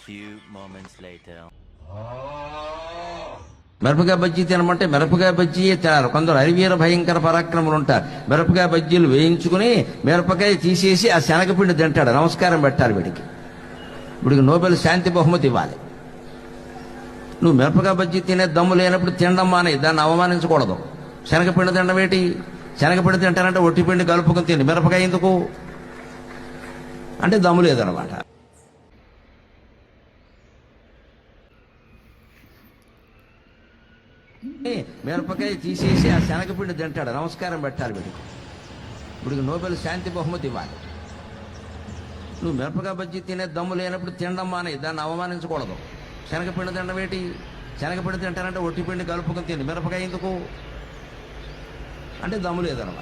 few moments later. మిరపకాయ బజ్జీ తినమంటే మిరపకాయ బజ్జీయే తినాలి. కొందరు అరివీర భయంకర పరాక్రములు ఉంటారు. మిరపకాయ బజ్జీలు వేయించుకుని మిరపకాయ తీసేసి ఆ శనగపిండి తింటాడు. నమస్కారం పెట్టాలి వీడికి. వీడికి నోబెల్ శాంతి బహుమతి ఇవ్వాలి. నువ్వు మిరపకాయ బజ్జీ తినే దమ్ము లేనప్పుడు తినడం మానే, దాన్ని అవమానించకూడదు. శనగపిండి తినడం ఏంటి? శనగపిండి తింటానంటే ఒట్టిపిండి కలుపుకుని తిని, మిరపకాయ ఎందుకు అంటే దమ్ము లేదనమాట. మిరపకాయ తీసేసి ఆ శనగపిండి తింటాడు. నమస్కారం పెట్టాలి వీడికి. వీడికి నోబెల్ శాంతి బహుమతి ఇవ్వాలి. నువ్వు మిరపకాయ బజ్జీ తినే దమ్ము లేనప్పుడు తినడం మానే, దాన్ని అవమానించకూడదు. శనగపిండి తినడం ఏంటి? శనగపిండి తింటానంటే ఒట్టిపిండి కలుపుకుని తిని, మిరపకాయ ఎందుకు అంటే దమ్ము లేదనమాట.